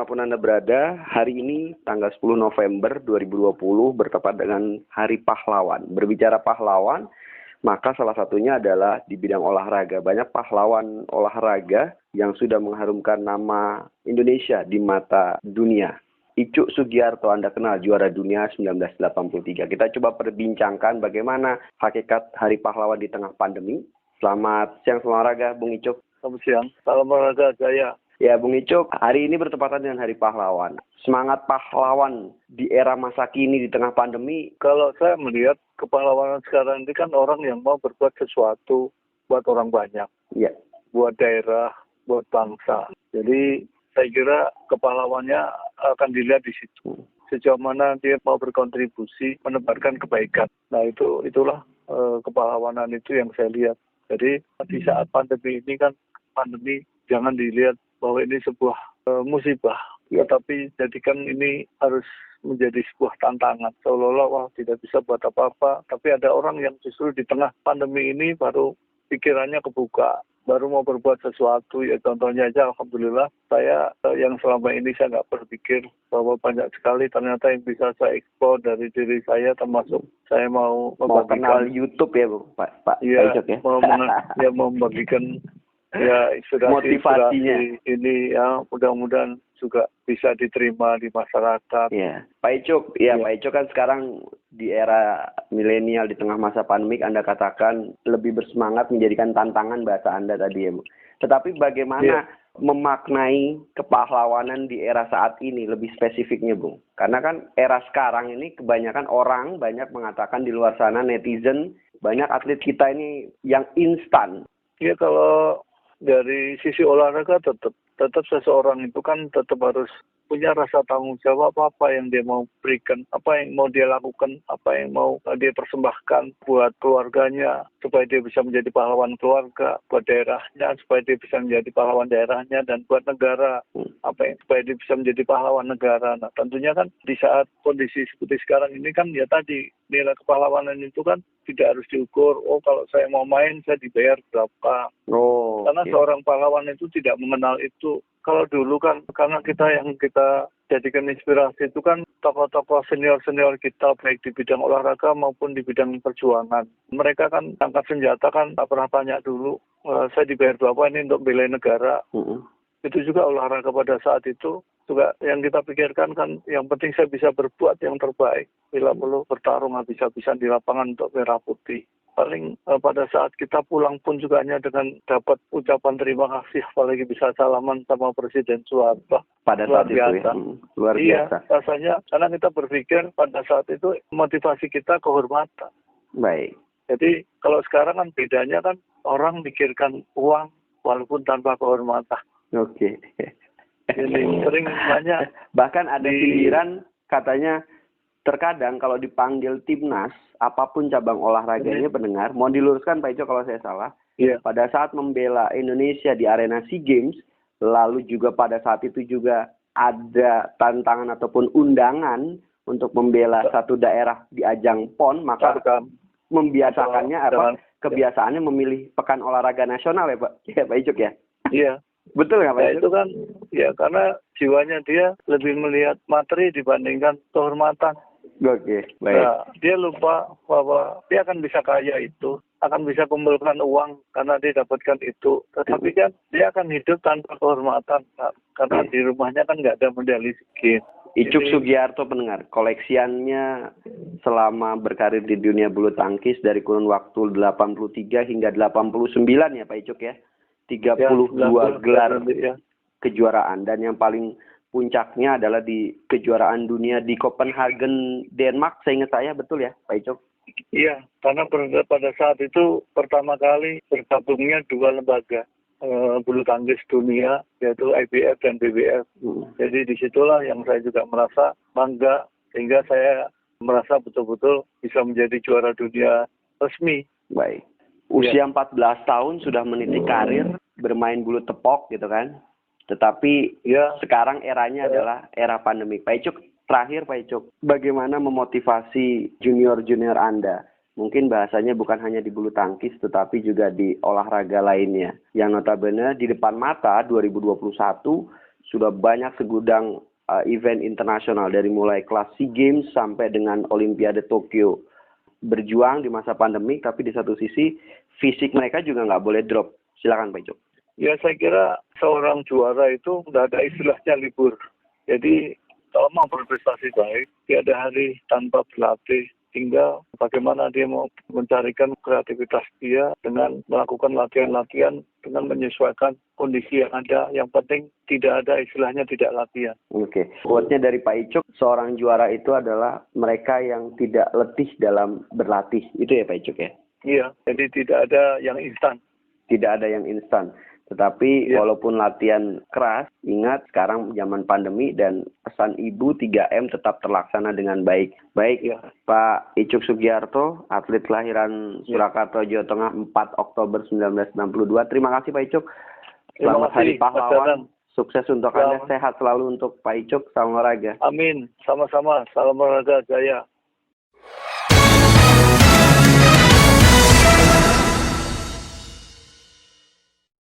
dimanapun Anda berada, hari ini tanggal 10 November 2020 bertepat dengan Hari Pahlawan. Berbicara pahlawan, maka salah satunya adalah di bidang olahraga. Banyak pahlawan olahraga yang sudah mengharumkan nama Indonesia di mata dunia. Icuk Sugiarto Anda kenal, juara dunia 1983. Kita coba perbincangkan bagaimana hakikat Hari Pahlawan di tengah pandemi. Selamat siang olahraga, Bung Icuk. Selamat siang, salam olahraga Jaya. Ya, Bung Icuk, hari ini bertepatan dengan Hari Pahlawan. Semangat pahlawan di era masa kini di tengah pandemi. Kalau saya melihat kepahlawanan sekarang ini kan orang yang mau berbuat sesuatu buat orang banyak. Ya. Buat daerah, buat bangsa. Jadi saya kira kepahlawannya akan dilihat di situ. Sejauh mana dia mau berkontribusi menebarkan kebaikan. Nah itulah kepahlawanan itu yang saya lihat. Jadi di saat pandemi ini kan pandemi jangan dilihat bahwa ini sebuah musibah, tetapi jadikan ini harus menjadi sebuah tantangan. Seolah-olah wah tidak bisa buat apa-apa, tapi ada orang yang justru di tengah pandemi ini baru pikirannya kebuka, baru mau berbuat sesuatu. Ya contohnya aja, alhamdulillah saya yang selama ini saya nggak berpikir bahwa banyak sekali ternyata yang bisa saya eksplor dari diri saya, termasuk saya mau kenal YouTube ya, Bu, Pak Icuk ya. Mau membagikan ya motivasinya ini ya, mudah-mudahan juga bisa diterima di masyarakat. Ya, Pak Icuk, Pak Icuk kan sekarang di era milenial di tengah masa pandemik, Anda katakan lebih bersemangat menjadikan tantangan bahasa Anda tadi ya, Bu. Tetapi bagaimana memaknai kepahlawanan di era saat ini lebih spesifiknya, Bung? Karena kan era sekarang ini kebanyakan orang banyak mengatakan di luar sana netizen, banyak atlet kita ini yang instan. Ya kalau dari sisi olahraga tetap seseorang itu kan tetap harus punya rasa tanggung jawab apa yang dia mau berikan, apa yang mau dia lakukan, apa yang mau dia persembahkan buat keluarganya supaya dia bisa menjadi pahlawan keluarga, buat daerahnya supaya dia bisa menjadi pahlawan daerahnya, dan buat negara supaya dia bisa menjadi pahlawan negara. Nah tentunya kan di saat kondisi seperti sekarang ini kan ya tadi nilai kepahlawanan itu kan tidak harus diukur, kalau saya mau main saya dibayar berapa. Karena seorang pahlawan itu tidak mengenal itu. Kalau dulu kan karena yang kita jadikan inspirasi itu kan tokoh-tokoh senior-senior kita baik di bidang olahraga maupun di bidang perjuangan. Mereka kan angkat senjata kan tak pernah tanya dulu saya dibayar berapa ini untuk bela negara. Itu juga olahraga pada saat itu juga yang kita pikirkan kan yang penting saya bisa berbuat yang terbaik. Bila perlu bertarung habis-habisan di lapangan untuk merah putih. Paling pada saat kita pulang pun juga hanya dengan dapat ucapan terima kasih, apalagi bisa salaman sama Presiden Soeharto. Pada saat itu ya, luar biasa. Iya, rasanya karena kita berpikir pada saat itu motivasi kita kehormatan. Baik. Jadi kalau sekarang kan bedanya kan orang mikirkan uang walaupun tanpa kehormatan. Oke. Jadi sering banyak. Bahkan ada sindiran katanya terkadang kalau dipanggil timnas, apapun cabang olahraganya pendengar, mau diluruskan Pak Icuk kalau saya salah, pada saat membela Indonesia di arena SEA Games, lalu juga pada saat itu juga ada tantangan ataupun undangan untuk membela satu daerah di ajang PON, maka membiasakannya kebiasaannya memilih pekan olahraga nasional ya Pak, Pak Icuk ya? Iya. Betul nggak Pak Icuk? Itu kan ya karena jiwanya dia lebih melihat materi dibandingkan kehormatan. Oke, baik. Nah, dia lupa bahwa dia akan bisa kaya itu, akan bisa kumpulkan uang karena dia dapatkan itu. Tetapi kan dia akan hidup tanpa kehormatan karena di rumahnya kan nggak ada medali SEA Games. Icuk Sugiarto pendengar, koleksiannya selama berkarir di dunia bulu tangkis dari kurun waktu 83 hingga 89 ya Pak Icuk ya. 32 gelar kejuaraan, dan yang paling puncaknya adalah di kejuaraan dunia di Copenhagen, Denmark, seingat saya, betul ya Pak Icuk? Iya, karena pada saat itu pertama kali bergabungnya dua lembaga bulu tangkis dunia, yaitu IBF dan BWF. Jadi disitulah yang saya juga merasa bangga, sehingga saya merasa betul-betul bisa menjadi juara dunia resmi. Baik. Usia 14 tahun sudah meniti karir bermain bulu tepok gitu kan. Tetapi sekarang eranya adalah era pandemi. Pak Icuk, terakhir Pak Icuk, bagaimana memotivasi junior-junior Anda? Mungkin bahasanya bukan hanya di bulu tangkis, tetapi juga di olahraga lainnya. Yang notabene di depan mata 2021 sudah banyak segudang event internasional dari mulai kelas SEA Games sampai dengan Olimpiade Tokyo. Berjuang di masa pandemi, tapi di satu sisi fisik mereka juga nggak boleh drop. Silakan Pak Icuk. Ya, saya kira seorang juara itu nggak ada istilahnya libur. Jadi kalau mau berprestasi baik, tiada hari tanpa berlatih, hingga bagaimana dia mau mencarikan kreativitas dia dengan melakukan latihan-latihan dengan menyesuaikan kondisi yang ada. Yang penting tidak ada istilahnya tidak latihan. Oke. Quote-nya dari Pak Icuk, seorang juara itu adalah mereka yang tidak letih dalam berlatih. Itu ya Pak Icuk ya? Iya, jadi tidak ada yang instan. Tidak ada yang instan. Tetapi walaupun latihan keras, ingat sekarang zaman pandemi dan pesan ibu 3M tetap terlaksana dengan baik. Baik, Pak Icuk Sugiarto, atlet kelahiran Surakarta, Jawa Tengah 4 Oktober 1962. Terima kasih Pak Icuk. Selamat Hari Pahlawan. Sukses untuk Anda, sehat selalu untuk Pak Icuk. Salam olahraga. Amin. Sama-sama. Salam olahraga Jaya.